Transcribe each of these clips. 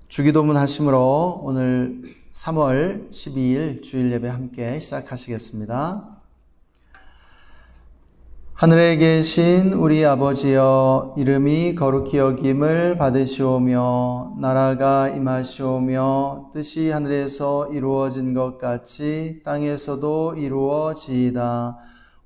주기도문 하심으로 오늘 3월 12일 주일 예배 함께 시작하시겠습니다. 하늘에 계신 우리 아버지여, 이름이 거룩히 여김을 받으시오며 나라가 임하시오며 뜻이 하늘에서 이루어진 것 같이 땅에서도 이루어지이다.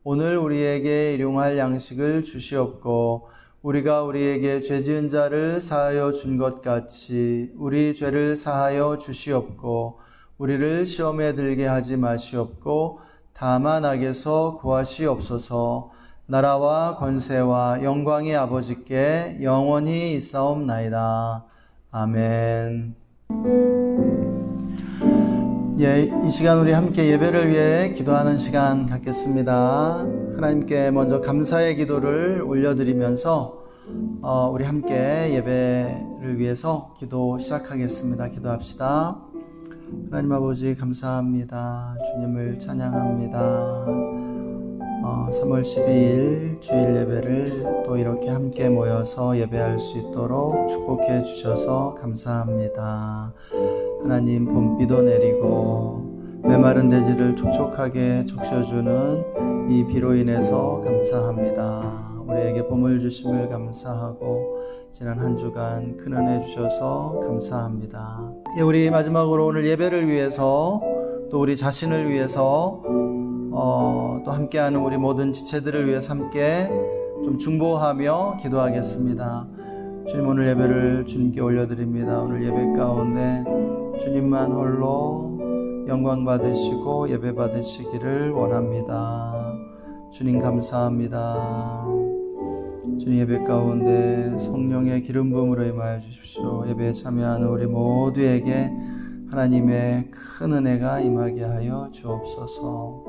오늘 우리에게 일용할 양식을 주시옵고 우리가 우리에게 죄 지은 자를 사하여 준 것 같이 우리 죄를 사하여 주시옵고 우리를 시험에 들게 하지 마시옵고 다만 악에서 구하시옵소서. 나라와 권세와 영광의 아버지께 영원히 있사옵나이다. 아멘. 이 시간 우리 함께 예배를 위해 기도하는 시간 갖겠습니다. 하나님께 먼저 감사의 기도를 올려드리면서 우리 함께 예배를 위해서 기도 시작하겠습니다. 기도합시다. 하나님 아버지 감사합니다. 주님을 찬양합니다. 3월 12일 주일 예배를 또 이렇게 함께 모여서 예배할 수 있도록 축복해 주셔서 감사합니다. 하나님, 봄비도 내리고 메마른 대지를 촉촉하게 적셔주는 이 비로 인해서 감사합니다. 우리에게 봄을 주심을 감사하고 지난 한 주간 큰 은혜 주셔서 감사합니다. 우리 마지막으로 오늘 예배를 위해서 또 우리 자신을 위해서 또 함께하는 우리 모든 지체들을 위해서 함께 좀 중보하며 기도하겠습니다. 주님, 오늘 예배를 주님께 올려드립니다. 오늘 예배 가운데 주님만 홀로 영광 받으시고 예배 받으시기를 원합니다. 주님 감사합니다. 주님, 예배 가운데 성령의 기름 부음으로 임하여 주십시오. 예배에 참여하는 우리 모두에게 하나님의 큰 은혜가 임하게 하여 주옵소서.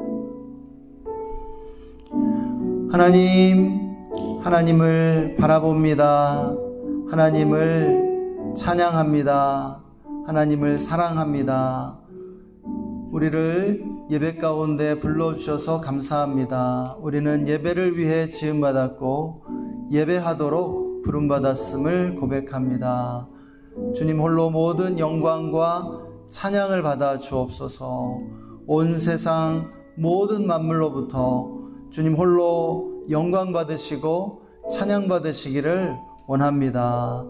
하나님을 바라봅니다. 하나님을 찬양합니다. 하나님을 사랑합니다. 우리를 예배 가운데 불러주셔서 감사합니다. 우리는 예배를 위해 지음받았고 예배하도록 부름받았음을 고백합니다. 주님 홀로 모든 영광과 찬양을 받아 주옵소서. 온 세상 모든 만물로부터 주님 홀로 영광 받으시고 찬양 받으시기를 원합니다.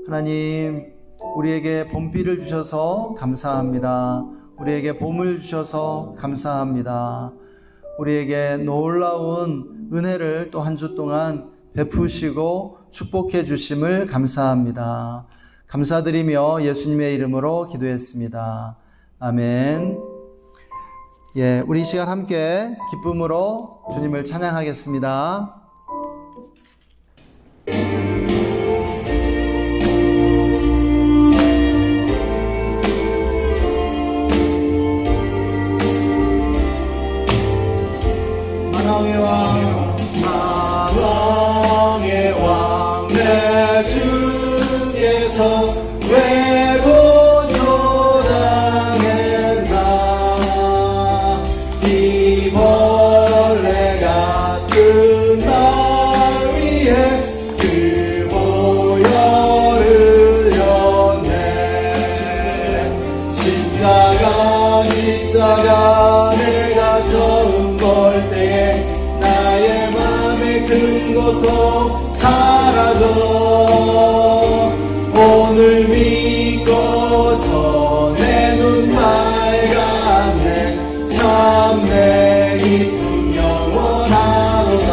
하나님, 우리에게 봄비를 주셔서 감사합니다. 우리에게 봄을 주셔서 감사합니다. 우리에게 놀라운 은혜를 또 한 주 동안 베푸시고 축복해 주심을 감사합니다. 감사드리며 예수님의 이름으로 기도했습니다. 아멘. 우리 이 시간 함께 기쁨으로 주님을 찬양하겠습니다. 만왕의 왕 내 주께서 외고 조랑했나. 이 벌레 같은 날 위에 그 보혈을 흘렸네. 십자가 내가 처음 볼 때에 나의 맘에 큰 고통 사라져. 오늘 믿고서 내 눈 밝았네. 참 내 기쁨 영원하도다.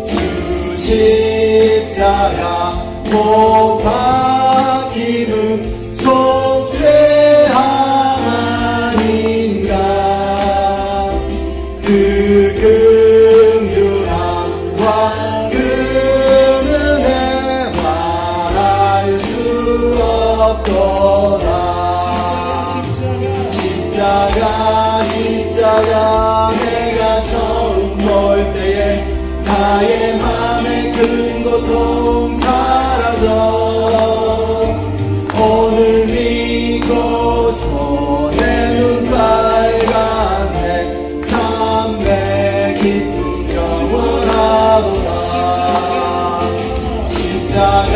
주 십자가 못 박힘은 속죄함 아닌가. 그 긍휼함과 그 은혜 말할 수 없도다. 십자가 내가 처음 볼 때에 나의 맘에 큰 고통 사라져. 오늘 믿고서 내 눈 밝았네. 참 내 기쁨 영원하도다. 십자가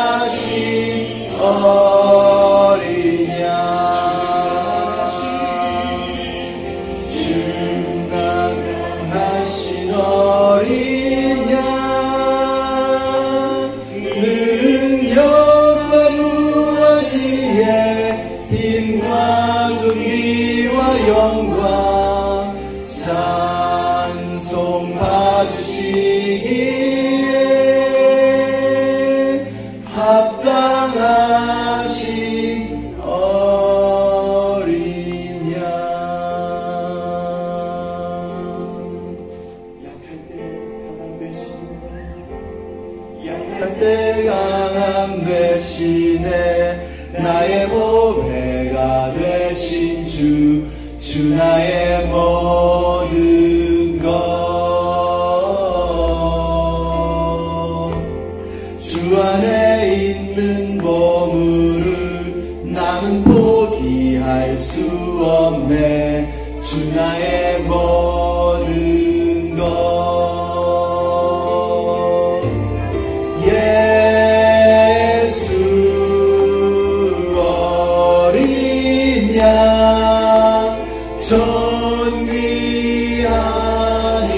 합당하신 어린 양 충만하신 어린 양 능력과 무화지에 힘과 존귀와 영광 찬송 받으시기에 합당하신 어린 양 약할 때 강함 되시네 나의 보배가 되신 주 나의 모든 것 주 안에 있는 보물을 남은 포기할 수 없네 주 나의 모든 것 예수 어린 양 존귀한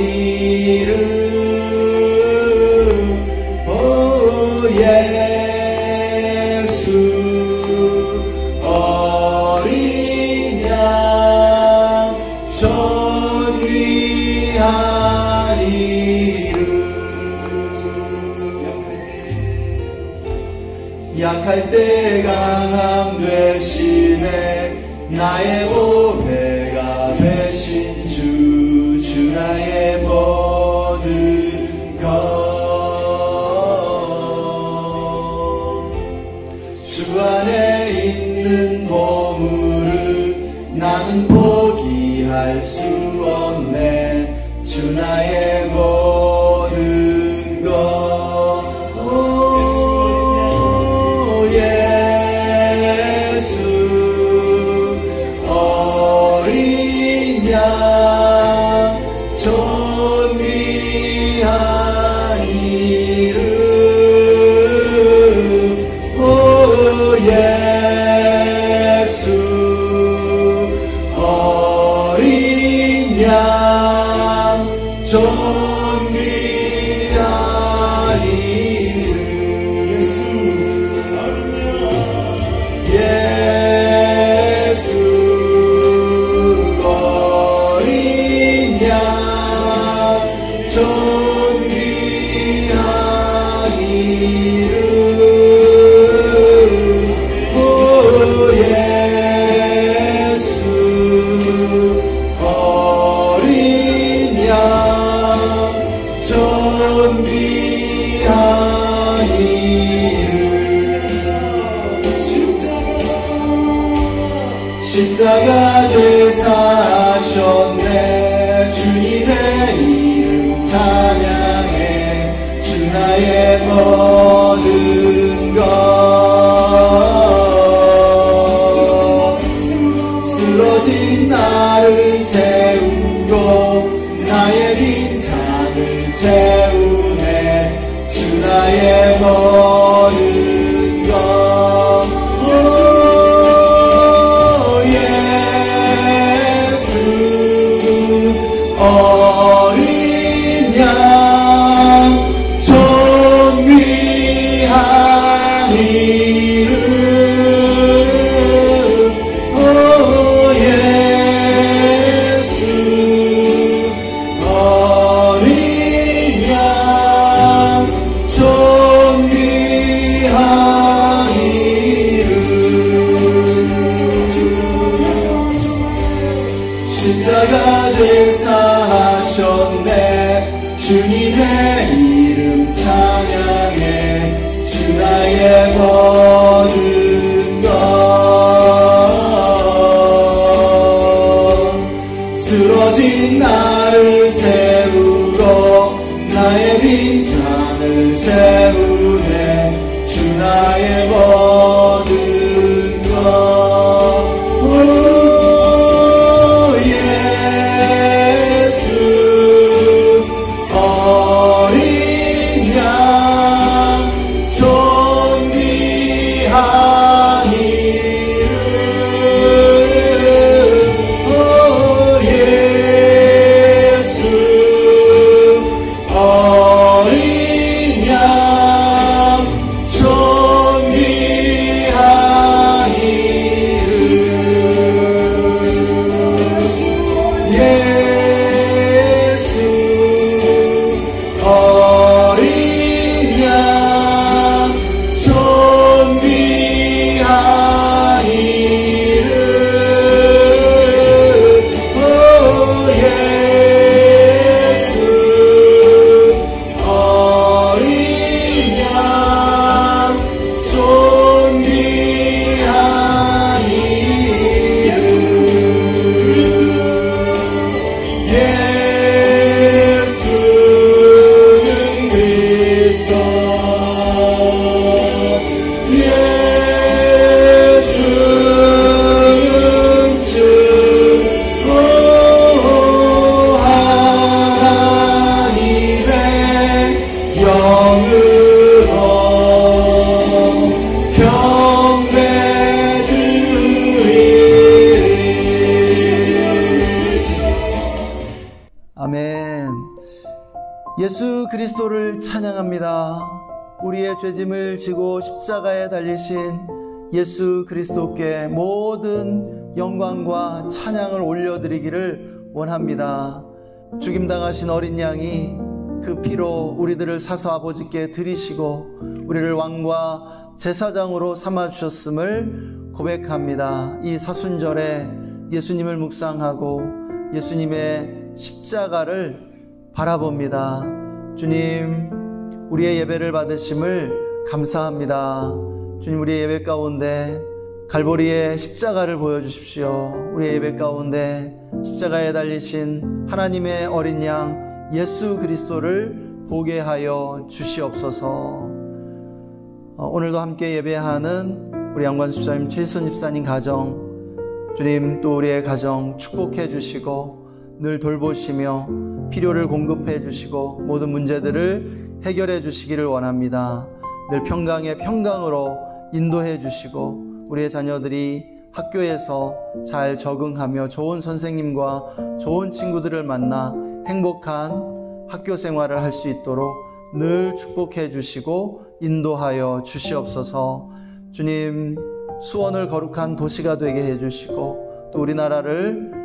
이름 예수 어린 양 존귀한 이름 약할 때 강함 되시네 나의 보배가 되신 주 나의 모든 것 주 안에 있는 보물을 나는 포기할 수 없네 주 나의 모든 것 예수 어린 양 존귀한 이름 예수 어린 양 존귀한 이름 예수 어린 양 존귀한 이름 십자가 죄사하셨네 주님의 이름 찬양해 주 나의 모든 것 쓰러진 나를 세우고 나의 빈잔을 채우네 주 나의 모든 것 어린 양 존귀한 이름 예수 어린 양 존귀한 이름 십자가 제사하셨네 주님의 이름 찬양해 주 나의 모든 것 쓰러진 나를 세우고 나의 빈잔을 채우네 주 나의 모든 것 예수 예수 그리스도를 찬양합니다. 우리의 죄짐을 지고 십자가에 달리신 예수 그리스도께 모든 영광과 찬양을 올려드리기를 원합니다. 죽임당하신 어린 양이 그 피로 우리들을 사서 아버지께 드리시고 우리를 왕과 제사장으로 삼아주셨음을 고백합니다. 이 사순절에 예수님을 묵상하고 예수님의 십자가를 바라봅니다. 주님, 우리의 예배를 받으심을 감사합니다. 주님, 우리의 예배 가운데 갈보리의 십자가를 보여주십시오. 우리의 예배 가운데 십자가에 달리신 하나님의 어린 양 예수 그리스도를 보게 하여 주시옵소서. 오늘도 함께 예배하는 우리 양관 집사님, 최희선 집사님 가정, 주님 또 우리의 가정 축복해 주시고 늘 돌보시며 필요를 공급해 주시고 모든 문제들을 해결해 주시기를 원합니다. 늘 평강의 평강으로 인도해 주시고 우리의 자녀들이 학교에서 잘 적응하며 좋은 선생님과 좋은 친구들을 만나 행복한 학교 생활을 할 수 있도록 늘 축복해 주시고 인도하여 주시옵소서. 주님, 수원을 거룩한 도시가 되게 해 주시고 또 우리나라를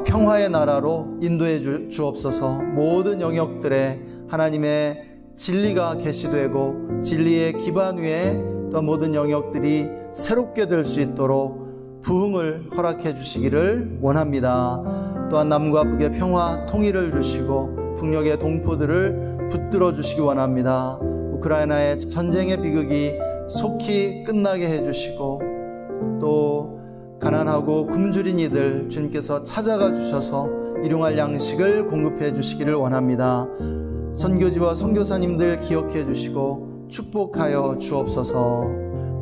평화의 나라로 인도해 주옵소서. 모든 영역들에 하나님의 진리가 계시되고 진리의 기반 위에 또 모든 영역들이 새롭게 될 수 있도록 부흥을 허락해 주시기를 원합니다. 또한 남과 북의 평화 통일을 주시고 북녘의 동포들을 붙들어 주시기 원합니다. 우크라이나의 전쟁의 비극이 속히 끝나게 해주시고 또 가난하고 굶주린 이들 주님께서 찾아가 주셔서 일용할 양식을 공급해 주시기를 원합니다. 선교지와 선교사님들 기억해 주시고 축복하여 주옵소서.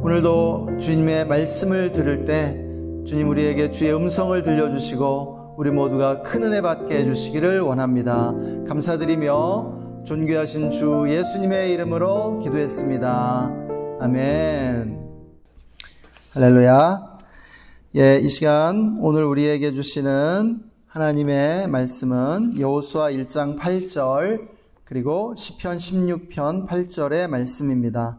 오늘도 주님의 말씀을 들을 때 주님 우리에게 주의 음성을 들려주시고 우리 모두가 큰 은혜 받게 해주시기를 원합니다. 감사드리며 존귀하신 주 예수님의 이름으로 기도했습니다. 아멘. 할렐루야. 이 시간 오늘 우리에게 주시는 하나님의 말씀은 여호수아 1장 8절 그리고 시편 16편 8절의 말씀입니다.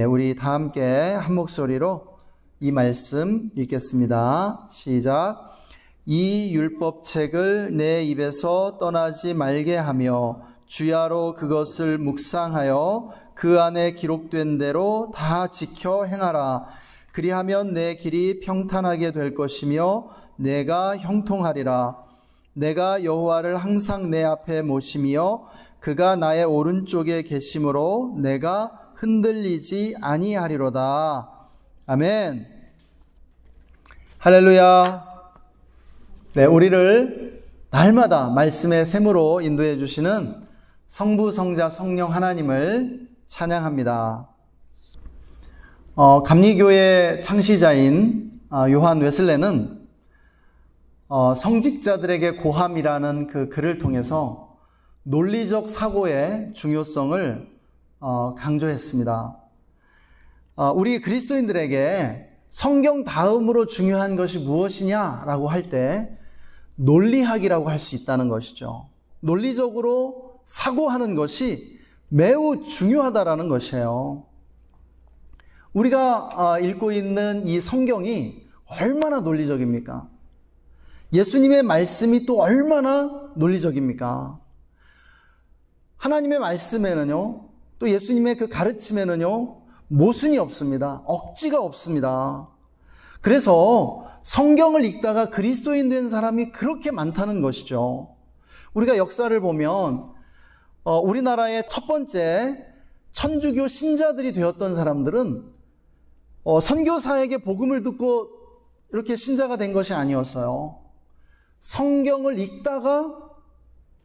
우리 다 함께 한 목소리로 이 말씀 읽겠습니다. 시작. 이 율법책을 내 입에서 떠나지 말게 하며 주야로 그것을 묵상하여 그 안에 기록된 대로 다 지켜 행하라. 그리하면 내 길이 평탄하게 될 것이며 내가 형통하리라. 내가 여호와를 항상 내 앞에 모시며 그가 나의 오른쪽에 계심으로 내가 흔들리지 아니하리로다. 아멘. 할렐루야. 우리를 날마다 말씀의 샘으로 인도해 주시는 성부, 성자, 성령 하나님을 찬양합니다. 감리교의 창시자인 요한 웨슬레는 성직자들에게 고함이라는 그 글을 통해서 논리적 사고의 중요성을 강조했습니다. 우리 그리스도인들에게 성경 다음으로 중요한 것이 무엇이냐라고 할 때 논리학이라고 할 수 있다는 것이죠. 논리적으로 사고하는 것이 매우 중요하다라는 것이에요. 우리가 읽고 있는 이 성경이 얼마나 논리적입니까? 예수님의 말씀이 또 얼마나 논리적입니까? 하나님의 말씀에는요, 또 예수님의 그 가르침에는요, 모순이 없습니다. 억지가 없습니다. 그래서 성경을 읽다가 그리스도인 된 사람이 그렇게 많다는 것이죠. 우리가 역사를 보면 우리나라의 첫 번째 천주교 신자들이 되었던 사람들은 선교사에게 복음을 듣고 이렇게 신자가 된 것이 아니었어요. 성경을 읽다가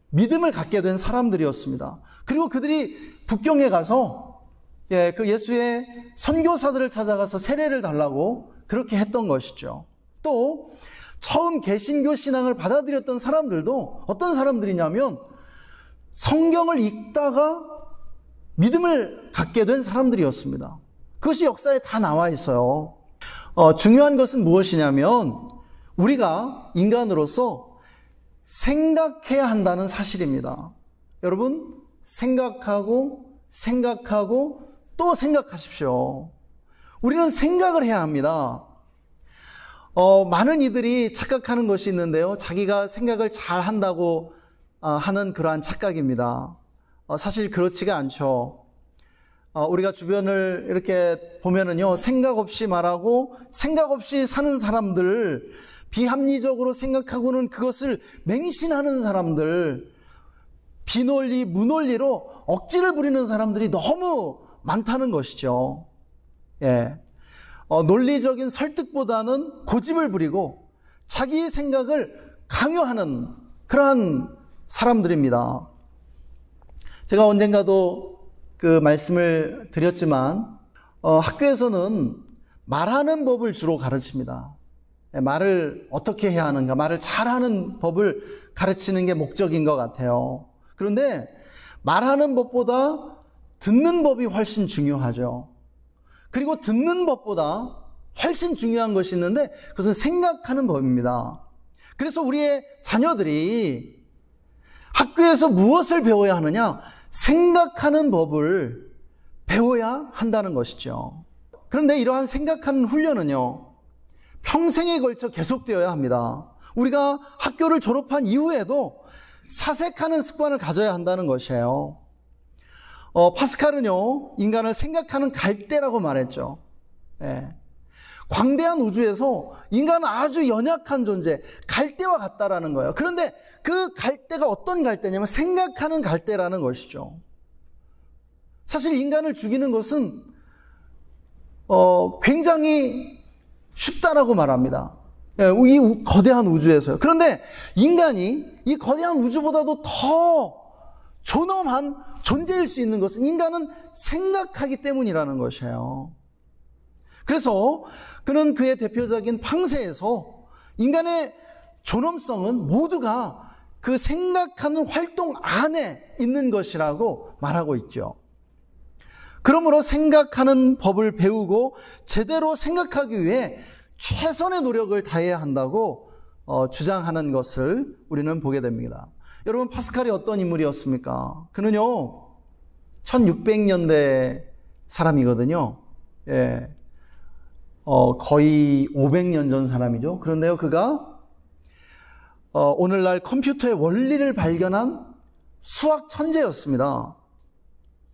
믿음을 갖게 된 사람들이었습니다. 그리고 그들이 북경에 가서 그 예수의 선교사들을 찾아가서 세례를 달라고 그렇게 했던 것이죠. 또 처음 개신교 신앙을 받아들였던 사람들도 어떤 사람들이냐면 성경을 읽다가 믿음을 갖게 된 사람들이었습니다. 그것이 역사에 다 나와 있어요. 중요한 것은 무엇이냐면 우리가 인간으로서 생각해야 한다는 사실입니다. 여러분, 생각하고 또 생각하십시오. 우리는 생각을 해야 합니다. 많은 이들이 착각하는 것이 있는데요. 자기가 생각을 잘 한다고 하는 그러한 착각입니다. 사실 그렇지가 않죠. 우리가 주변을 이렇게 보면은요, 생각 없이 말하고 생각 없이 사는 사람들, 비합리적으로 생각하고는 그것을 맹신하는 사람들, 비논리, 무논리로 억지를 부리는 사람들이 너무 많다는 것이죠. 예. 논리적인 설득보다는 고집을 부리고 자기 생각을 강요하는 그러한 사람들입니다. 제가 언젠가도 그 말씀을 드렸지만 학교에서는 말하는 법을 주로 가르칩니다. 말을 어떻게 해야 하는가, 말을 잘하는 법을 가르치는 게 목적인 것 같아요. 그런데 말하는 법보다 듣는 법이 훨씬 중요하죠. 그리고 듣는 법보다 훨씬 중요한 것이 있는데 그것은 생각하는 법입니다. 그래서 우리의 자녀들이 학교에서 무엇을 배워야 하느냐? 생각하는 법을 배워야 한다는 것이죠. 그런데 이러한 생각하는 훈련은요, 평생에 걸쳐 계속되어야 합니다. 우리가 학교를 졸업한 이후에도 사색하는 습관을 가져야 한다는 것이에요. 파스칼은요, 인간을 생각하는 갈대라고 말했죠. 예. 광대한 우주에서 인간은 아주 연약한 존재, 갈대와 같다라는 거예요. 그런데 그 갈대가 어떤 갈대냐면 생각하는 갈대라는 것이죠. 사실 인간을 죽이는 것은 굉장히 쉽다라고 말합니다. 예, 이 거대한 우주에서요. 그런데 인간이 이 거대한 우주보다도 더 존엄한 존재일 수 있는 것은 인간은 생각하기 때문이라는 것이에요. 그래서 그는 그의 대표적인 팡세에서 인간의 존엄성은 모두가 그 생각하는 활동 안에 있는 것이라고 말하고 있죠. 그러므로 생각하는 법을 배우고 제대로 생각하기 위해 최선의 노력을 다해야 한다고 주장하는 것을 우리는 보게 됩니다. 여러분, 파스칼이 어떤 인물이었습니까? 그는요, 1600년대 사람이거든요. 예. 거의 500년 전 사람이죠. 그런데요, 그가 오늘날 컴퓨터의 원리를 발견한 수학 천재였습니다.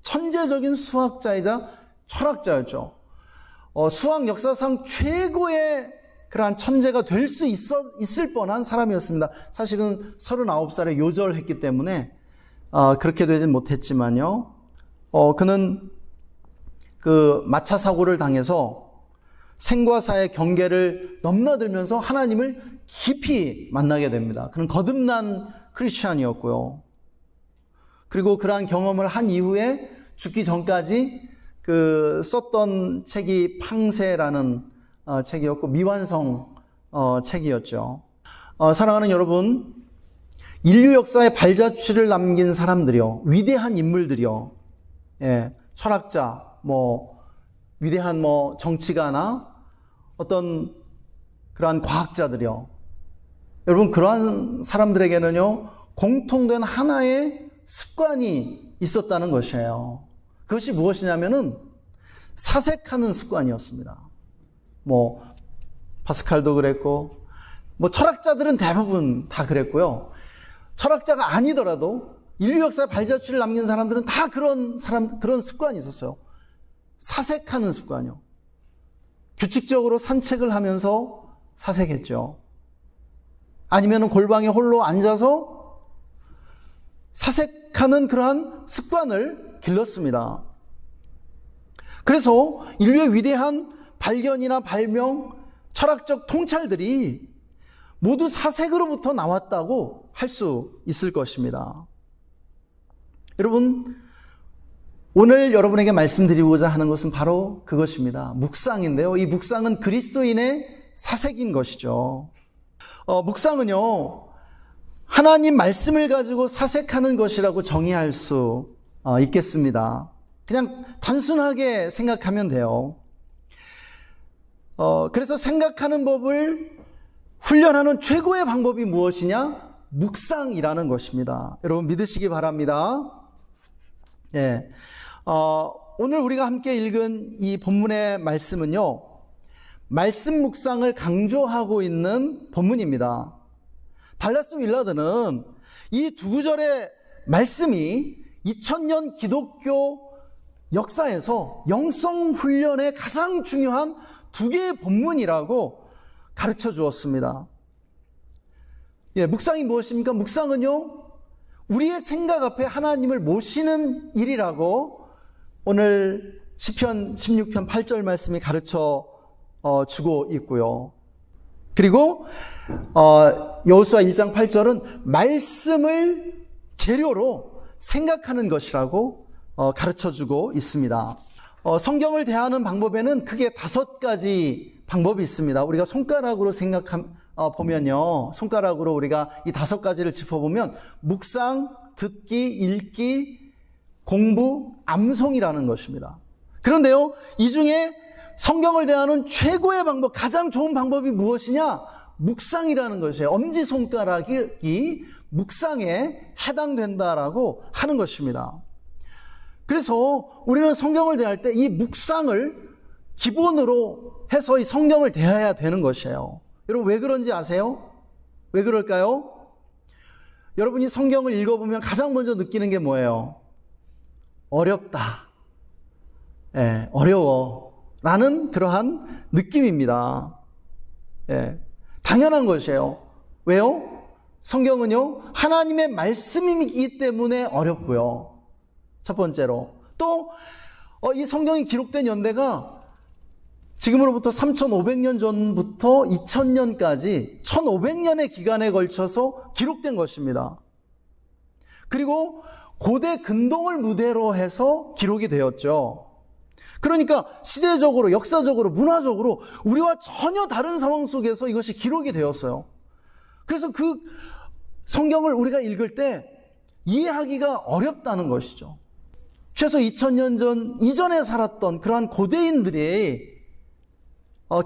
천재적인 수학자이자 철학자였죠. 수학 역사상 최고의 그러한 천재가 될 수 있을 뻔한 사람이었습니다. 사실은 39살에 요절했기 때문에 그렇게 되진 못했지만요. 그는 그 마차 사고를 당해서 생과 사의 경계를 넘나들면서 하나님을 깊이 만나게 됩니다. 그는 거듭난 크리스찬이었고요. 그리고 그러한 경험을 한 이후에 죽기 전까지 그 썼던 책이 팡세라는 책이었고 미완성 책이었죠. 사랑하는 여러분, 인류 역사의 발자취를 남긴 사람들이요, 위대한 인물들이요, 예, 철학자, 위대한 정치가나 어떤 그러한 과학자들이요, 여러분, 그러한 사람들에게는요, 공통된 하나의 습관이 있었다는 것이에요. 그것이 무엇이냐면은 사색하는 습관이었습니다. 파스칼도 그랬고, 철학자들은 대부분 다 그랬고요. 철학자가 아니더라도 인류 역사의 발자취를 남긴 사람들은 다 그런 습관이 있었어요. 사색하는 습관이요. 규칙적으로 산책을 하면서 사색했죠. 아니면 골방에 홀로 앉아서 사색하는 그러한 습관을 길렀습니다. 그래서 인류의 위대한 발견이나 발명, 철학적 통찰들이 모두 사색으로부터 나왔다고 할 수 있을 것입니다. 여러분, 오늘 여러분에게 말씀드리고자 하는 것은 바로 그것입니다. 묵상인데요. 이 묵상은 그리스도인의 사색인 것이죠. 묵상은요, 하나님 말씀을 가지고 사색하는 것이라고 정의할 수 있겠습니다. 그냥 단순하게 생각하면 돼요. 그래서 생각하는 법을 훈련하는 최고의 방법이 무엇이냐? 묵상이라는 것입니다. 여러분 믿으시기 바랍니다. 예. 오늘 우리가 함께 읽은 이 본문의 말씀은요, 말씀 묵상을 강조하고 있는 본문입니다. 달라스 윌라드는 이 두 구절의 말씀이 2000년 기독교 역사에서 영성 훈련의 가장 중요한 두 개의 본문이라고 가르쳐 주었습니다. 예, 묵상이 무엇입니까? 묵상은요, 우리의 생각 앞에 하나님을 모시는 일이라고 오늘 시편 16편 8절 말씀이 가르쳐 주고 있고요. 그리고 여호수아 1장 8절은 말씀을 재료로 생각하는 것이라고 가르쳐주고 있습니다. 성경을 대하는 방법에는 크게 5가지 방법이 있습니다. 우리가 손가락으로 보면요, 손가락으로 우리가 이 5가지를 짚어보면 묵상, 듣기, 읽기, 공부, 암송이라는 것입니다. 그런데요, 이 중에 성경을 대하는 최고의 방법, 가장 좋은 방법이 무엇이냐? 묵상이라는 것이에요. 엄지손가락이 묵상에 해당된다라고 하는 것입니다. 그래서 우리는 성경을 대할 때 이 묵상을 기본으로 해서 이 성경을 대해야 되는 것이에요. 여러분 왜 그런지 아세요? 왜 그럴까요? 여러분이 성경을 읽어보면 가장 먼저 느끼는 게 뭐예요? 어렵다. 예, 어려워. 라는 그러한 느낌입니다. 예, 당연한 것이에요. 왜요? 성경은요, 하나님의 말씀이기 때문에 어렵고요. 첫 번째로. 또, 이 성경이 기록된 연대가 지금으로부터 3,500년 전부터 2000년까지 1,500년의 기간에 걸쳐서 기록된 것입니다. 그리고 고대 근동을 무대로 해서 기록이 되었죠. 그러니까 시대적으로, 역사적으로, 문화적으로 우리와 전혀 다른 상황 속에서 이것이 기록이 되었어요. 그래서 그 성경을 우리가 읽을 때 이해하기가 어렵다는 것이죠. 최소 2000년 전 이전에 살았던 그러한 고대인들이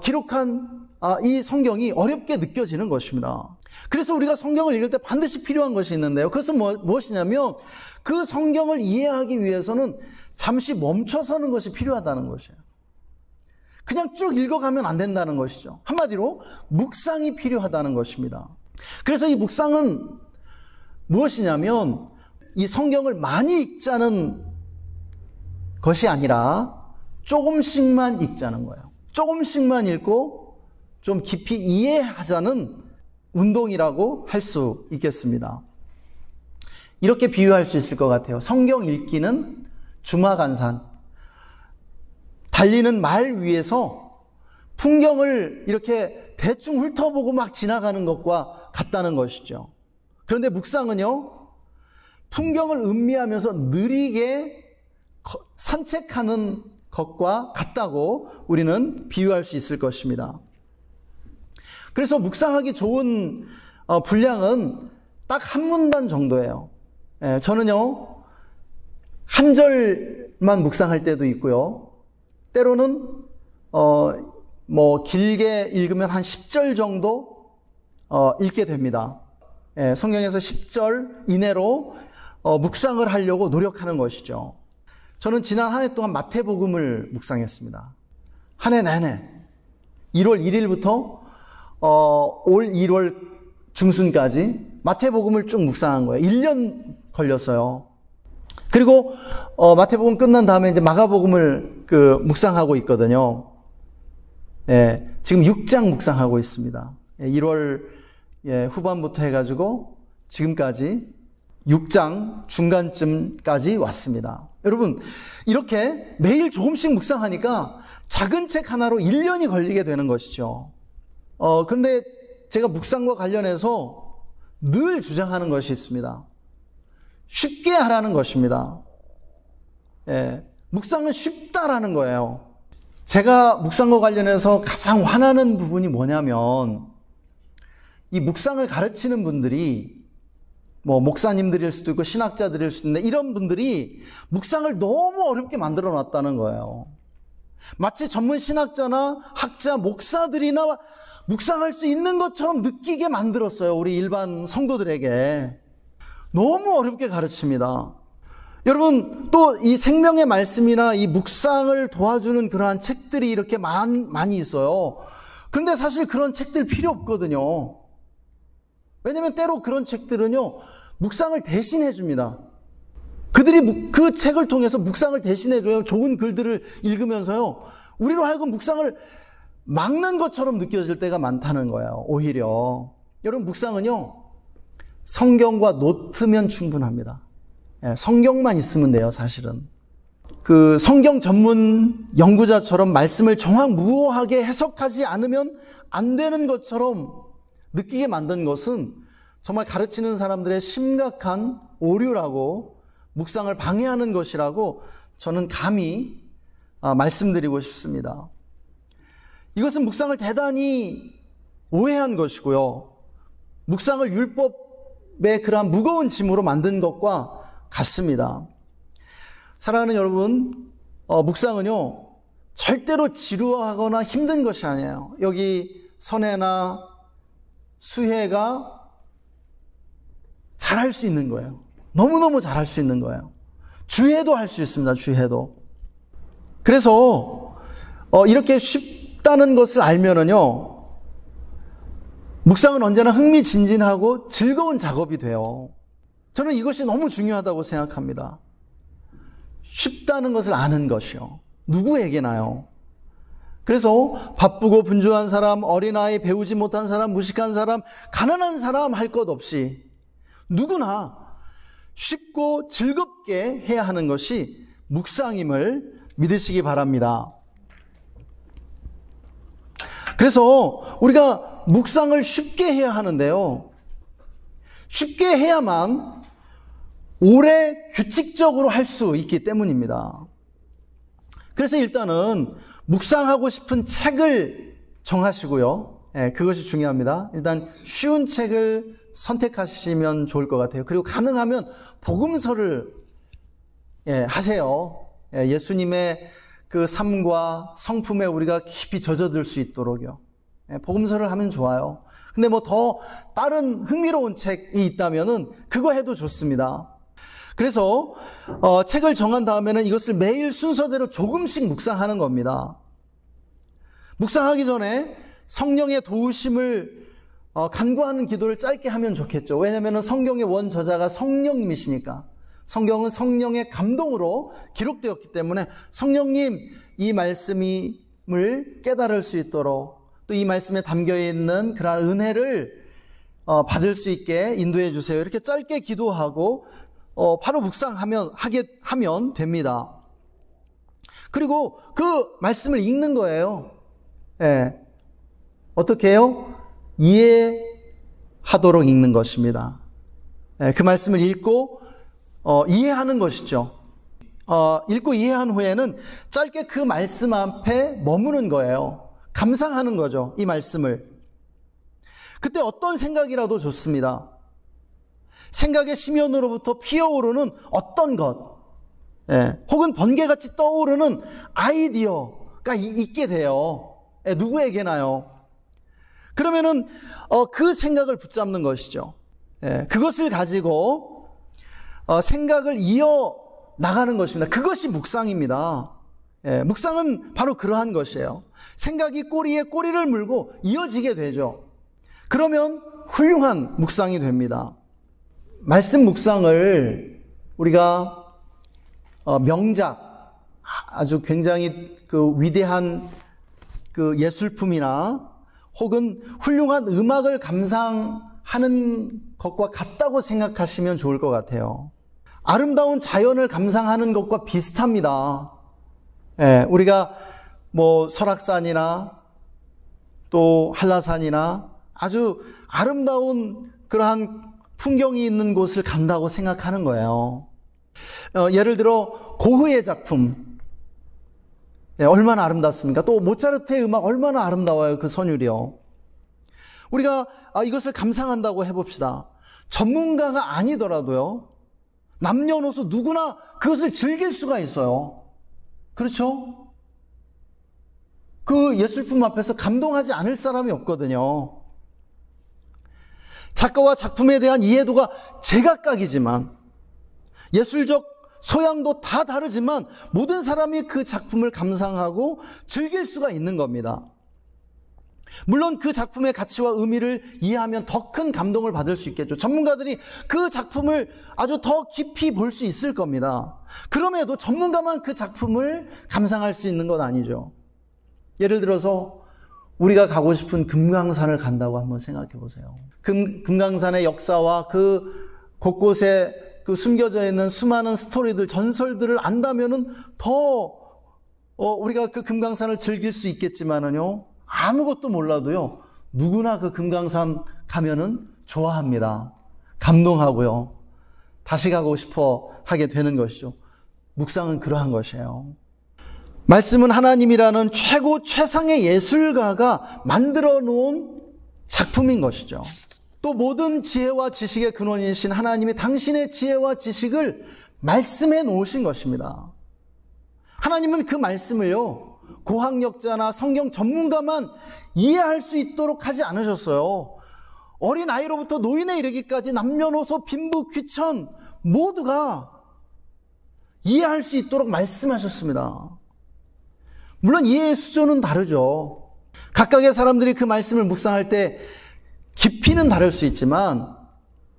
기록한 이 성경이 어렵게 느껴지는 것입니다. 그래서 우리가 성경을 읽을 때 반드시 필요한 것이 있는데요. 그것은 무엇이냐면 그 성경을 이해하기 위해서는 잠시 멈춰서는 것이 필요하다는 것이에요. 그냥 쭉 읽어가면 안 된다는 것이죠. 한마디로 묵상이 필요하다는 것입니다. 그래서 이 묵상은 무엇이냐면 이 성경을 많이 읽자는 것이 아니라 조금씩만 읽자는 거예요. 조금씩만 읽고 좀 깊이 이해하자는 운동이라고 할 수 있겠습니다. 이렇게 비유할 수 있을 것 같아요. 성경 읽기는 주마간산, 달리는 말 위에서 풍경을 이렇게 대충 훑어보고 막 지나가는 것과 같다는 것이죠. 그런데 묵상은요, 풍경을 음미하면서 느리게 산책하는 것과 같다고 우리는 비유할 수 있을 것입니다. 그래서 묵상하기 좋은 분량은 딱 한 문단 정도예요. 저는요, 한 절만 묵상할 때도 있고요. 때로는 길게 읽으면 한 10절 정도 읽게 됩니다. 성경에서 10절 이내로 묵상을 하려고 노력하는 것이죠. 저는 지난 한 해 동안 마태복음을 묵상했습니다. 한 해 내내 1월 1일부터 올 1월 중순까지 마태복음을 쭉 묵상한 거예요. 1년 걸렸어요. 그리고 마태복음 끝난 다음에 이제 마가복음을 묵상하고 있거든요. 지금 6장 묵상하고 있습니다. 1월 후반부터 해가지고 지금까지 6장 중간쯤까지 왔습니다. 여러분, 이렇게 매일 조금씩 묵상하니까 작은 책 하나로 1년이 걸리게 되는 것이죠. 그런데 제가 묵상과 관련해서 늘 주장하는 것이 있습니다. 쉽게 하라는 것입니다. 묵상은 쉽다라는 거예요. 제가 묵상과 관련해서 가장 화나는 부분이 뭐냐면, 이 묵상을 가르치는 분들이 목사님들일 수도 있고 신학자들일 수도 있는데, 이런 분들이 묵상을 너무 어렵게 만들어 놨다는 거예요. 마치 전문 신학자나 학자, 목사들이나 묵상할 수 있는 것처럼 느끼게 만들었어요. 우리 일반 성도들에게. 너무 어렵게 가르칩니다. 여러분, 또 이 생명의 말씀이나 이 묵상을 도와주는 그러한 책들이 이렇게 많이 있어요. 그런데 사실 그런 책들 필요 없거든요. 왜냐하면 때로 그런 책들은요, 묵상을 대신해 줍니다. 그들이 그 책을 통해서 묵상을 대신해 줘요. 좋은 글들을 읽으면서요, 우리로 하여금 묵상을 막는 것처럼 느껴질 때가 많다는 거예요. 오히려 여러분, 묵상은요, 성경과 노트면 충분합니다. 성경만 있으면 돼요. 사실은 그 성경 전문 연구자처럼 말씀을 정확무오하게 해석하지 않으면 안 되는 것처럼 느끼게 만든 것은 정말 가르치는 사람들의 심각한 오류라고, 묵상을 방해하는 것이라고 저는 감히 말씀드리고 싶습니다. 이것은 묵상을 대단히 오해한 것이고요, 묵상을 율법의 그러한 무거운 짐으로 만든 것과 같습니다. 사랑하는 여러분, 묵상은요, 절대로 지루하거나 힘든 것이 아니에요. 여기 선혜나 수혜가 잘할 수 있는 거예요. 너무너무 잘할 수 있는 거예요. 주혜도 할 수 있습니다. 주혜도. 그래서 이렇게 쉽다는 것을 알면은요, 묵상은 언제나 흥미진진하고 즐거운 작업이 돼요. 저는 이것이 너무 중요하다고 생각합니다. 쉽다는 것을 아는 것이요. 누구에게나요. 그래서 바쁘고 분주한 사람, 어린아이, 배우지 못한 사람, 무식한 사람, 가난한 사람 할 것 없이 누구나 쉽고 즐겁게 해야 하는 것이 묵상임을 믿으시기 바랍니다. 그래서 우리가 묵상을 쉽게 해야 하는데요, 쉽게 해야만 오래 규칙적으로 할 수 있기 때문입니다. 그래서 일단은 묵상하고 싶은 책을 정하시고요. 그것이 중요합니다. 일단 쉬운 책을 선택하시면 좋을 것 같아요. 그리고 가능하면 복음서를 하세요. 예수님의 그 삶과 성품에 우리가 깊이 젖어들 수 있도록요. 복음서를 하면 좋아요. 근데 뭐 더 다른 흥미로운 책이 있다면은 그거 해도 좋습니다. 그래서 책을 정한 다음에는 이것을 매일 순서대로 조금씩 묵상하는 겁니다. 묵상하기 전에 성령의 도우심을 간구하는 기도를 짧게 하면 좋겠죠. 왜냐하면 성경의 원저자가 성령님이시니까. 성경은 성령의 감동으로 기록되었기 때문에 성령님, 이 말씀을 깨달을 수 있도록, 또 이 말씀에 담겨있는 그러한 은혜를 받을 수 있게 인도해 주세요. 이렇게 짧게 기도하고 바로 묵상하면 됩니다. 그리고 그 말씀을 읽는 거예요. 어떻게 해요? 이해하도록 읽는 것입니다. 그 말씀을 읽고 이해하는 것이죠. 읽고 이해한 후에는 짧게 그 말씀 앞에 머무는 거예요. 감상하는 거죠. 이 말씀을. 그때 어떤 생각이라도 좋습니다. 생각의 심연으로부터 피어오르는 어떤 것, 혹은 번개같이 떠오르는 아이디어가 있게 돼요. 누구에게나요. 그러면은 그 생각을 붙잡는 것이죠. 그것을 가지고 생각을 이어 나가는 것입니다. 그것이 묵상입니다. 묵상은 바로 그러한 것이에요. 생각이 꼬리에 꼬리를 물고 이어지게 되죠. 그러면 훌륭한 묵상이 됩니다. 말씀 묵상을 우리가 명작, 아주 굉장히 그 위대한 그 예술품이나 혹은 훌륭한 음악을 감상하는 것과 같다고 생각하시면 좋을 것 같아요. 아름다운 자연을 감상하는 것과 비슷합니다. 우리가 뭐 설악산이나 또 한라산이나 아주 아름다운 그러한 풍경이 있는 곳을 간다고 생각하는 거예요. 예를 들어 고흐의 작품, 얼마나 아름답습니까? 또 모차르트의 음악 얼마나 아름다워요. 그 선율이요. 우리가 이것을 감상한다고 해봅시다. 전문가가 아니더라도요, 남녀노소 누구나 그것을 즐길 수가 있어요. 그렇죠? 그 예술품 앞에서 감동하지 않을 사람이 없거든요. 작가와 작품에 대한 이해도가 제각각이지만, 예술적 소양도 다 다르지만 모든 사람이 그 작품을 감상하고 즐길 수가 있는 겁니다. 물론 그 작품의 가치와 의미를 이해하면 더 큰 감동을 받을 수 있겠죠. 전문가들이 그 작품을 아주 더 깊이 볼 수 있을 겁니다. 그럼에도 전문가만 그 작품을 감상할 수 있는 건 아니죠. 예를 들어서 우리가 가고 싶은 금강산을 간다고 한번 생각해 보세요. 금강산의 역사와 그 곳곳에 그 숨겨져 있는 수많은 스토리들, 전설들을 안다면은 더 우리가 그 금강산을 즐길 수 있겠지만은요, 아무것도 몰라도요, 누구나 그 금강산 가면은 좋아합니다. 감동하고요, 다시 가고 싶어 하게 되는 것이죠. 묵상은 그러한 것이에요. 말씀은 하나님이라는 최상의 예술가가 만들어 놓은 작품인 것이죠. 또 모든 지혜와 지식의 근원이신 하나님이 당신의 지혜와 지식을 말씀해 놓으신 것입니다. 하나님은 그 말씀을요, 고학력자나 성경 전문가만 이해할 수 있도록 하지 않으셨어요. 어린 아이로부터 노인에 이르기까지 남녀노소 빈부 귀천 모두가 이해할 수 있도록 말씀하셨습니다. 물론 이해의 수준은 다르죠. 각각의 사람들이 그 말씀을 묵상할 때 깊이는 다를 수 있지만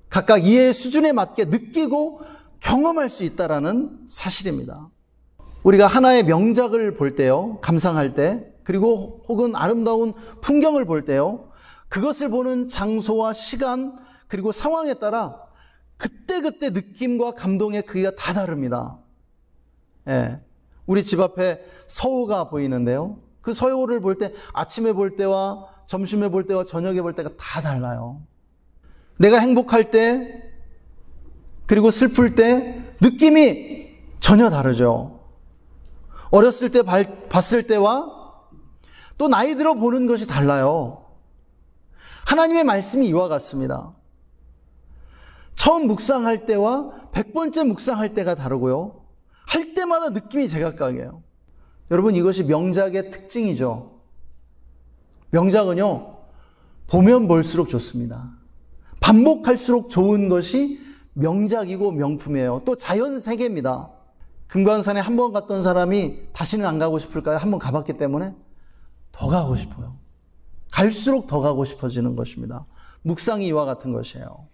각각 이해의 수준에 맞게 느끼고 경험할 수 있다는 사실입니다. 우리가 하나의 명작을 볼 때요, 감상할 때, 그리고 혹은 아름다운 풍경을 볼 때요, 그것을 보는 장소와 시간 그리고 상황에 따라 그때그때 느낌과 감동의 크기가 다 다릅니다. 예, 우리 집 앞에 서호가 보이는데요, 그 서호를 볼 때 아침에 볼 때와 점심에 볼 때와 저녁에 볼 때가 다 달라요. 내가 행복할 때 그리고 슬플 때 느낌이 전혀 다르죠. 어렸을 때 봤을 때와 또 나이 들어 보는 것이 달라요. 하나님의 말씀이 이와 같습니다. 처음 묵상할 때와 100번째 묵상할 때가 다르고요, 할 때마다 느낌이 제각각이에요. 여러분, 이것이 명작의 특징이죠. 명작은요, 보면 볼수록 좋습니다. 반복할수록 좋은 것이 명작이고 명품이에요. 또 자연세계입니다. 금강산에 한 번 갔던 사람이 다시는 안 가고 싶을까요? 한 번 가봤기 때문에 더 가고 싶어요. 갈수록 더 가고 싶어지는 것입니다. 묵상이 이와 같은 것이에요.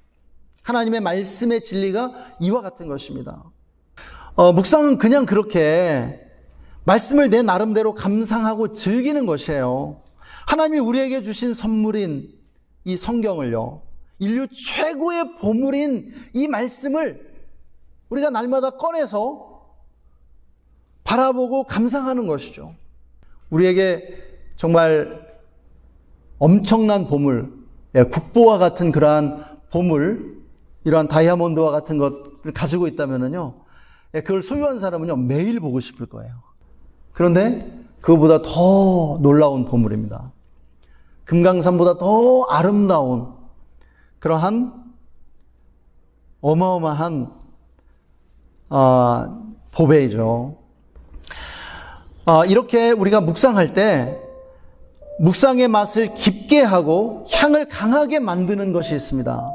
하나님의 말씀의 진리가 이와 같은 것입니다. 묵상은 그냥 그렇게 말씀을 내 나름대로 감상하고 즐기는 것이에요. 하나님이 우리에게 주신 선물인 이 성경을요, 인류 최고의 보물인 이 말씀을 우리가 날마다 꺼내서 바라보고 감상하는 것이죠. 우리에게 정말 엄청난 보물, 국보와 같은 그러한 보물, 이러한 다이아몬드와 같은 것을 가지고 있다면요, 그걸 소유한 사람은요, 매일 보고 싶을 거예요. 그런데 그거보다 더 놀라운 보물입니다. 금강산보다 더 아름다운 그러한 어마어마한 보배이죠. 이렇게 우리가 묵상할 때 묵상의 맛을 깊게 하고 향을 강하게 만드는 것이 있습니다.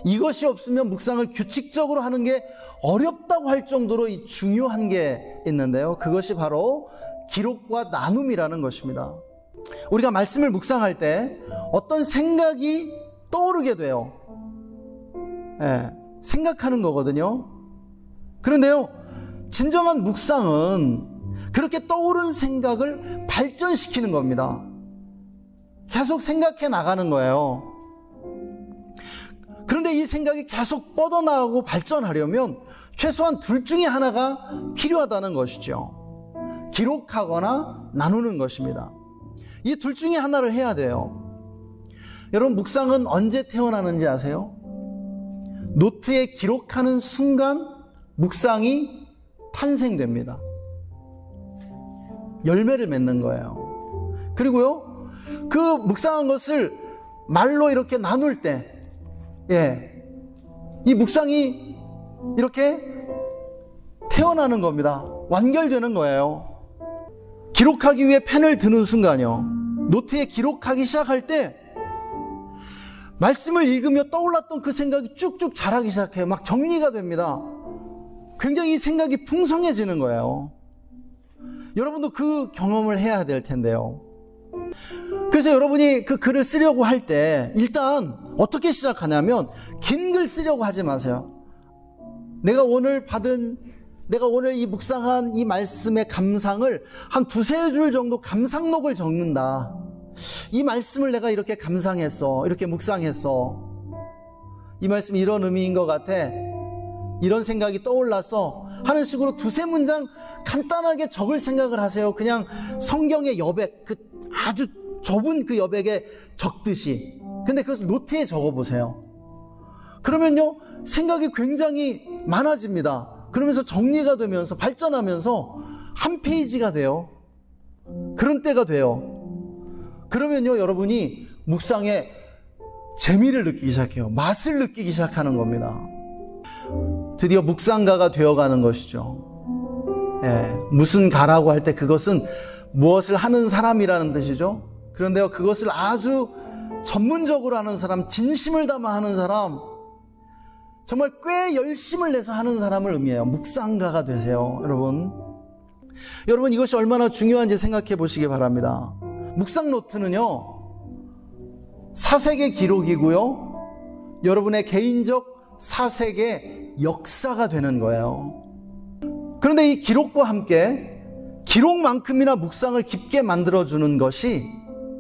이것이 없으면 묵상을 규칙적으로 하는 게 어렵다고 할 정도로 중요한 게 있는데요, 그것이 바로 기록과 나눔이라는 것입니다. 우리가 말씀을 묵상할 때 어떤 생각이 떠오르게 돼요. 생각하는 거거든요. 그런데요, 진정한 묵상은 그렇게 떠오른 생각을 발전시키는 겁니다. 계속 생각해 나가는 거예요. 그런데 이 생각이 계속 뻗어나가고 발전하려면 최소한 둘 중에 하나가 필요하다는 것이죠. 기록하거나 나누는 것입니다. 이 둘 중에 하나를 해야 돼요. 여러분, 묵상은 언제 태어나는지 아세요? 노트에 기록하는 순간 묵상이 탄생됩니다. 열매를 맺는 거예요. 그리고요, 그 묵상한 것을 말로 이렇게 나눌 때, 이 묵상이 이렇게 태어나는 겁니다. 완결되는 거예요. 기록하기 위해 펜을 드는 순간요, 노트에 기록하기 시작할 때 말씀을 읽으며 떠올랐던 그 생각이 쭉쭉 자라기 시작해요. 막 정리가 됩니다. 굉장히 이 생각이 풍성해지는 거예요. 여러분도 그 경험을 해야 될 텐데요. 그래서 여러분이 그 글을 쓰려고 할 때 일단 어떻게 시작하냐면, 긴 글 쓰려고 하지 마세요. 내가 오늘 이 묵상한 이 말씀의 감상을 한 두세 줄 정도 감상록을 적는다. 이 말씀을 내가 이렇게 감상했어, 이렇게 묵상했어, 이 말씀이 이런 의미인 것 같아, 이런 생각이 떠올랐어 하는 식으로 두세 문장 간단하게 적을 생각을 하세요. 그냥 성경의 여백, 그 아주 좁은 그 여백에 적듯이. 근데 그것을 노트에 적어보세요. 그러면요, 생각이 굉장히 많아집니다. 그러면서 정리가 되면서 발전하면서 한 페이지가 돼요. 그런 때가 돼요. 그러면요, 여러분이 묵상에 재미를 느끼기 시작해요. 맛을 느끼기 시작하는 겁니다. 드디어 묵상가가 되어가는 것이죠. 무슨 가라고 할 때 그것은 무엇을 하는 사람이라는 뜻이죠. 그런데요, 그것을 아주 전문적으로 하는 사람, 진심을 담아 하는 사람, 정말 꽤 열심을 내서 하는 사람을 의미해요. 묵상가가 되세요, 여러분. 여러분, 이것이 얼마나 중요한지 생각해 보시기 바랍니다. 묵상 노트는요, 사색의 기록이고요, 여러분의 개인적 사색의 역사가 되는 거예요. 그런데 이 기록과 함께 기록만큼이나 묵상을 깊게 만들어주는 것이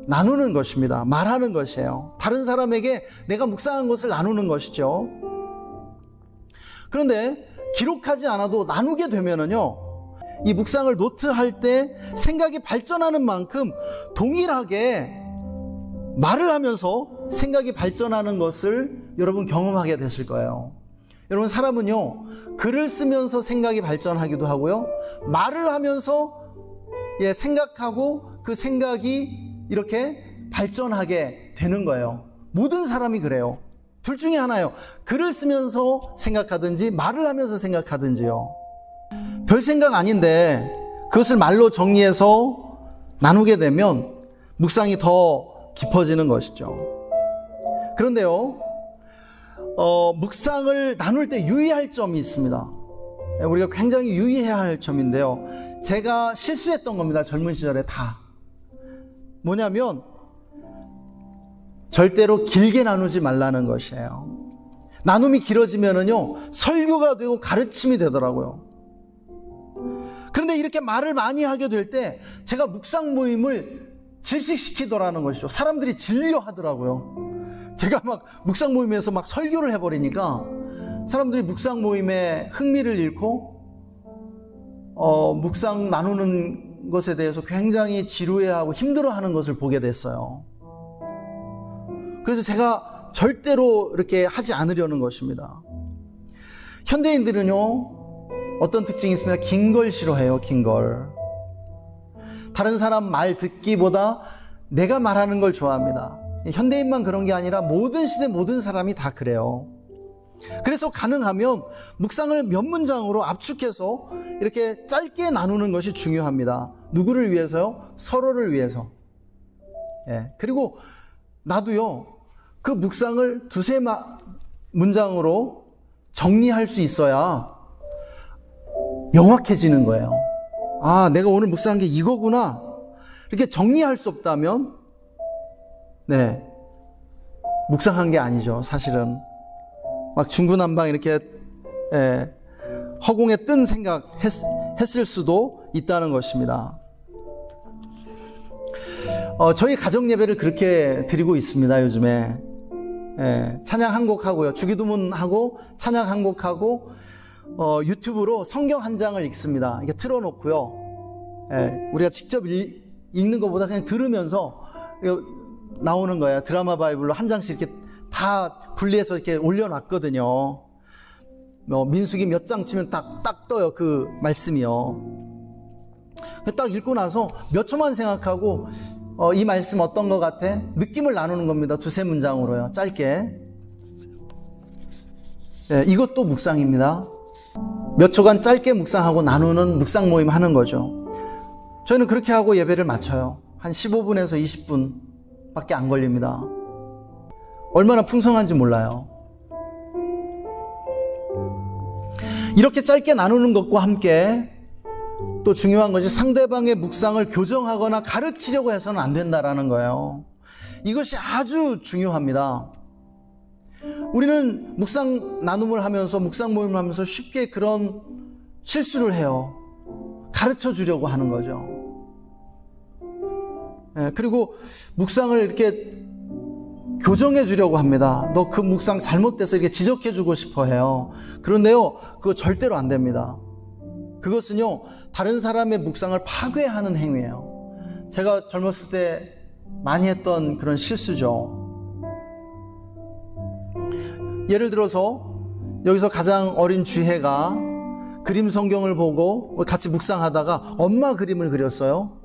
나누는 것입니다. 말하는 것이에요. 다른 사람에게 내가 묵상한 것을 나누는 것이죠. 그런데 기록하지 않아도 나누게 되면은요, 이 묵상을 노트할 때 생각이 발전하는 만큼 동일하게 말을 하면서 생각이 발전하는 것을 여러분 경험하게 되실 거예요. 여러분, 사람은요, 글을 쓰면서 생각이 발전하기도 하고요, 말을 하면서 생각하고 그 생각이 이렇게 발전하게 되는 거예요. 모든 사람이 그래요. 둘 중에 하나예요. 글을 쓰면서 생각하든지 말을 하면서 생각하든지요. 별 생각 아닌데 그것을 말로 정리해서 나누게 되면 묵상이 더 깊어지는 것이죠. 그런데요, 묵상을 나눌 때 유의할 점이 있습니다. 우리가 굉장히 유의해야 할 점인데요, 제가 실수했던 겁니다. 젊은 시절에 다. 뭐냐면 절대로 길게 나누지 말라는 것이에요. 나눔이 길어지면은요, 설교가 되고 가르침이 되더라고요. 그런데 이렇게 말을 많이 하게 될 때 제가 묵상 모임을 질식시키더라는 것이죠. 사람들이 질려하더라고요. 제가 막 묵상 모임에서 막 설교를 해버리니까 사람들이 묵상 모임에 흥미를 잃고 묵상 나누는 것에 대해서 굉장히 지루해하고 힘들어하는 것을 보게 됐어요. 그래서 제가 절대로 이렇게 하지 않으려는 것입니다. 현대인들은요, 어떤 특징이 있습니다. 긴 걸 싫어해요. 긴 걸. 다른 사람 말 듣기보다 내가 말하는 걸 좋아합니다. 현대인만 그런 게 아니라 모든 시대 모든 사람이 다 그래요. 그래서 가능하면 묵상을 몇 문장으로 압축해서 이렇게 짧게 나누는 것이 중요합니다. 누구를 위해서요? 서로를 위해서. 그리고 나도요, 그 묵상을 두세 문장으로 정리할 수 있어야 명확해지는 거예요. 아, 내가 오늘 묵상한 게 이거구나. 이렇게 정리할 수 없다면 묵상한 게 아니죠. 사실은 막 중구난방 이렇게 허공에 뜬 생각 했을 수도 있다는 것입니다. 저희 가정 예배를 그렇게 드리고 있습니다. 요즘에 찬양 한 곡 하고요, 주기도문 하고 찬양 한 곡 하고 유튜브로 성경 한 장을 읽습니다. 이렇게 틀어놓고요, 우리가 직접 읽는 것보다 그냥 들으면서 나오는 거야. 드라마 바이블로 한 장씩 이렇게 다 분리해서 이렇게 올려놨거든요. 민수기 몇 장 치면 딱 떠요, 그 말씀이요. 딱 읽고 나서 몇 초만 생각하고 이 말씀 어떤 것 같아? 느낌을 나누는 겁니다. 두세 문장으로요, 짧게. 이것도 묵상입니다. 몇 초간 짧게 묵상하고 나누는 묵상 모임 하는 거죠. 저희는 그렇게 하고 예배를 마쳐요. 한 15분에서 20분 밖에 안 걸립니다. 얼마나 풍성한지 몰라요. 이렇게 짧게 나누는 것과 함께 또 중요한 것이 상대방의 묵상을 교정하거나 가르치려고 해서는 안 된다라는 거예요. 이것이 아주 중요합니다. 우리는 묵상 나눔을 하면서, 묵상 모임을 하면서 쉽게 그런 실수를 해요. 가르쳐 주려고 하는 거죠. 그리고 묵상을 이렇게 교정해 주려고 합니다. 너 그 묵상 잘못돼서 이렇게 지적해 주고 싶어 해요. 그런데요, 그거 절대로 안 됩니다. 그것은요, 다른 사람의 묵상을 파괴하는 행위예요. 제가 젊었을 때 많이 했던 그런 실수죠. 예를 들어서 여기서 가장 어린 쥐해가 그림 성경을 보고 같이 묵상하다가 엄마 그림을 그렸어요.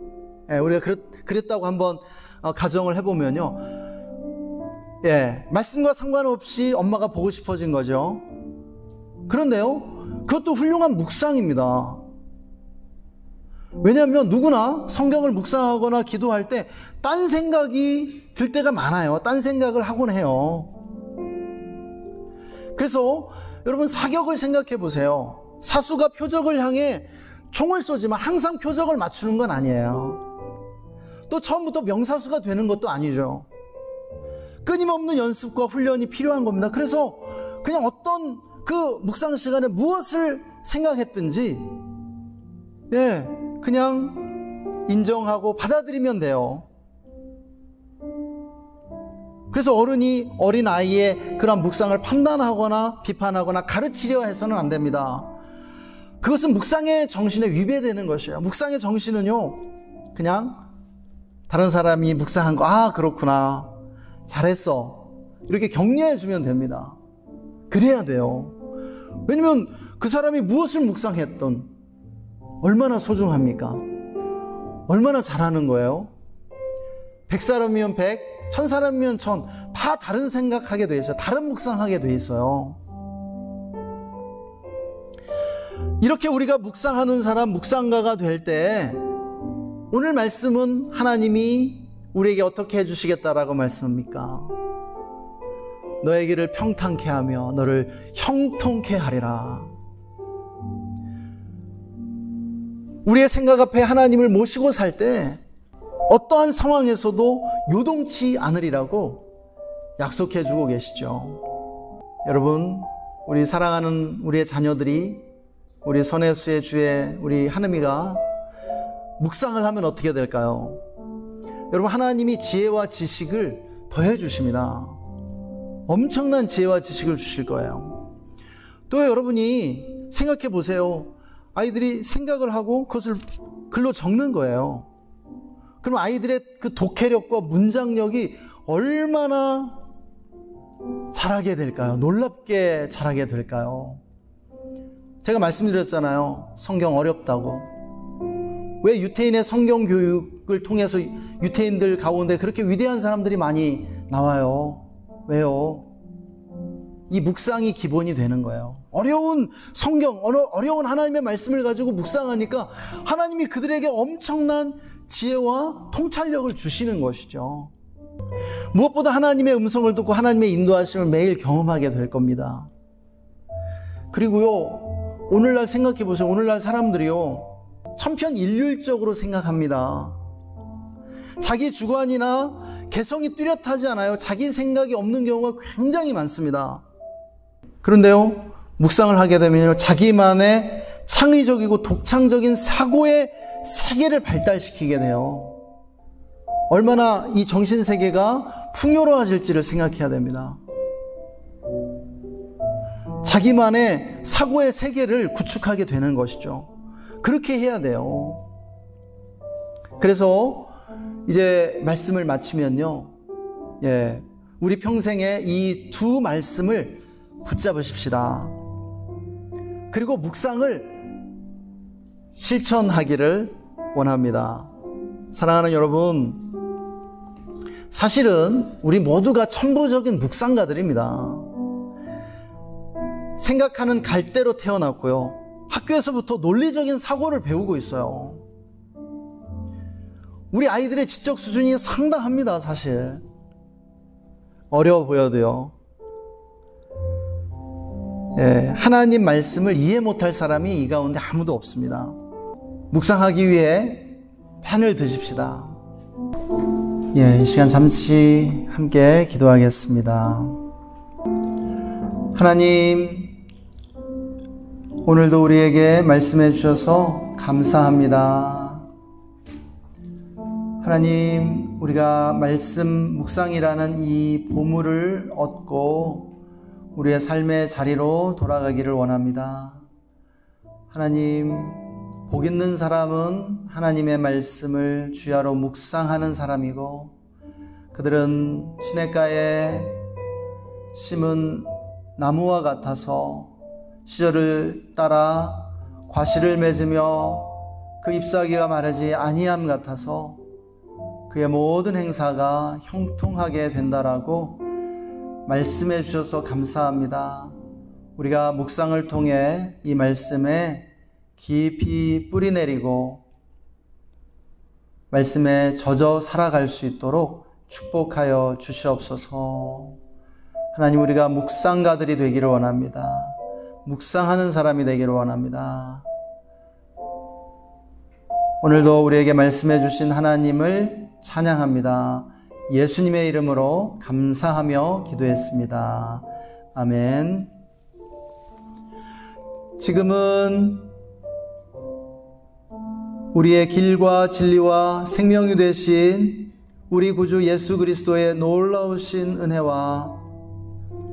우리가 그랬다고 한번 가정을 해보면요, 말씀과 상관없이 엄마가 보고 싶어진 거죠. 그런데요, 그것도 훌륭한 묵상입니다. 왜냐하면 누구나 성경을 묵상하거나 기도할 때 딴 생각이 들 때가 많아요. 딴 생각을 하곤 해요. 그래서 여러분, 사격을 생각해 보세요. 사수가 표적을 향해 총을 쏘지만 항상 표적을 맞추는 건 아니에요. 또 처음부터 명사수가 되는 것도 아니죠. 끊임없는 연습과 훈련이 필요한 겁니다. 그래서 그냥 어떤 그 묵상 시간에 무엇을 생각했든지 그냥 인정하고 받아들이면 돼요. 그래서 어른이 어린아이의 그런 묵상을 판단하거나 비판하거나 가르치려 해서는 안 됩니다. 그것은 묵상의 정신에 위배되는 것이에요. 묵상의 정신은요, 그냥 다른 사람이 묵상한 거, 그렇구나, 잘했어, 이렇게 격려해 주면 됩니다. 그래야 돼요. 왜냐면 그 사람이 무엇을 묵상했던 얼마나 소중합니까? 얼마나 잘하는 거예요? 100사람이면 100, 1000사람이면 1000, 다 다른 생각하게 돼 있어요. 다른 묵상하게 돼 있어요. 이렇게 우리가 묵상하는 사람, 묵상가가 될 때 오늘 말씀은 하나님이 우리에게 어떻게 해주시겠다라고 말씀합니까? 너의 길을 평탄케 하며 너를 형통케 하리라. 우리의 생각 앞에 하나님을 모시고 살 때 어떠한 상황에서도 요동치 않으리라고 약속해 주고 계시죠. 여러분, 우리 사랑하는 우리의 자녀들이, 우리 선혜수의 주의 우리 하느미가 묵상을 하면 어떻게 될까요? 여러분, 하나님이 지혜와 지식을 더해 주십니다. 엄청난 지혜와 지식을 주실 거예요. 또 여러분이 생각해 보세요. 아이들이 생각을 하고 그것을 글로 적는 거예요. 그럼 아이들의 그 독해력과 문장력이 얼마나 잘하게 될까요? 놀랍게 잘하게 될까요? 제가 말씀드렸잖아요. 성경 어렵다고. 왜 유태인의 성경 교육을 통해서 유태인들 가운데 그렇게 위대한 사람들이 많이 나와요? 왜요? 이 묵상이 기본이 되는 거예요. 어려운 성경, 어려운 하나님의 말씀을 가지고 묵상하니까 하나님이 그들에게 엄청난 지혜와 통찰력을 주시는 것이죠. 무엇보다 하나님의 음성을 듣고 하나님의 인도하심을 매일 경험하게 될 겁니다. 그리고요, 오늘날 생각해 보세요. 오늘날 사람들이요, 천편일률적으로 생각합니다. 자기 주관이나 개성이 뚜렷하지 않아요. 자기 생각이 없는 경우가 굉장히 많습니다. 그런데요, 묵상을 하게 되면요, 자기만의 창의적이고 독창적인 사고의 세계를 발달시키게 돼요. 얼마나 이 정신세계가 풍요로워질지를 생각해야 됩니다. 자기만의 사고의 세계를 구축하게 되는 것이죠. 그렇게 해야 돼요. 그래서 이제 말씀을 마치면요, 우리 평생에 이 두 말씀을 붙잡으십시다. 그리고 묵상을 실천하기를 원합니다. 사랑하는 여러분, 사실은 우리 모두가 천부적인 묵상가들입니다. 생각하는 갈대로 태어났고요, 학교에서부터 논리적인 사고를 배우고 있어요. 우리 아이들의 지적 수준이 상당합니다. 사실 어려워 보여도요. 하나님 말씀을 이해 못할 사람이 이 가운데 아무도 없습니다. 묵상하기 위해 펜을 드십시다. 이 시간 잠시 함께 기도하겠습니다. 하나님, 오늘도 우리에게 말씀해 주셔서 감사합니다. 하나님, 우리가 말씀 묵상이라는 이 보물을 얻고 우리의 삶의 자리로 돌아가기를 원합니다. 하나님, 복 있는 사람은 하나님의 말씀을 주야로 묵상하는 사람이고, 그들은 시냇가에 심은 나무와 같아서 시절을 따라 과실을 맺으며 그 잎사귀가 마르지 아니함 같아서 그의 모든 행사가 형통하게 된다라고 말씀해 주셔서 감사합니다. 우리가 묵상을 통해 이 말씀에 깊이 뿌리 내리고 말씀에 젖어 살아갈 수 있도록 축복하여 주시옵소서. 하나님, 우리가 묵상가들이 되기를 원합니다. 묵상하는 사람이 되기를 원합니다. 오늘도 우리에게 말씀해 주신 하나님을 찬양합니다. 예수님의 이름으로 감사하며 기도했습니다. 아멘. 지금은 우리의 길과 진리와 생명이 되신 우리 구주 예수 그리스도의 놀라우신 은혜와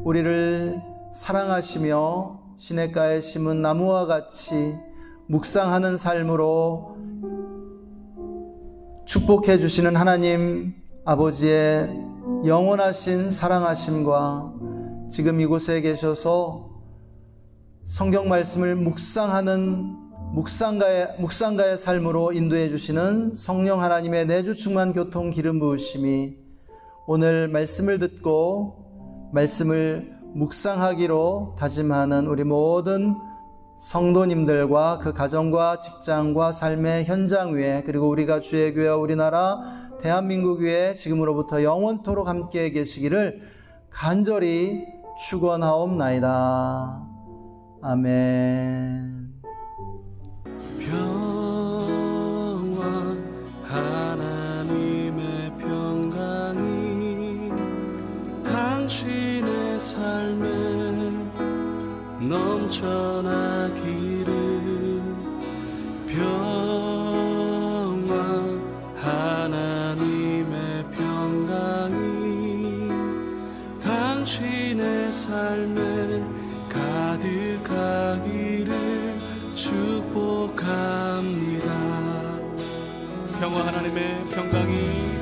우리를 사랑하시며 시냇가에 심은 나무와 같이 묵상하는 삶으로 축복해 주시는 하나님 아버지의 영원하신 사랑하심과 지금 이곳에 계셔서 성경 말씀을 묵상하는 묵상가의 삶으로 인도해 주시는 성령 하나님의 내주 충만 교통 기름 부으심이 오늘 말씀을 듣고 말씀을 묵상하기로 다짐하는 우리 모든 성도님들과 그 가정과 직장과 삶의 현장 위에, 그리고 우리가 주의 교회와 우리나라 대한민국 위에 지금으로부터 영원토록 함께 계시기를 간절히 축원하옵나이다. 아멘. 평화 하나님의 평강이 당신의 삶에 넘쳐나기를. 평화 하나님의 평강이 당신의 삶에 가득하기를 축복합니다. 평화 하나님의 평강이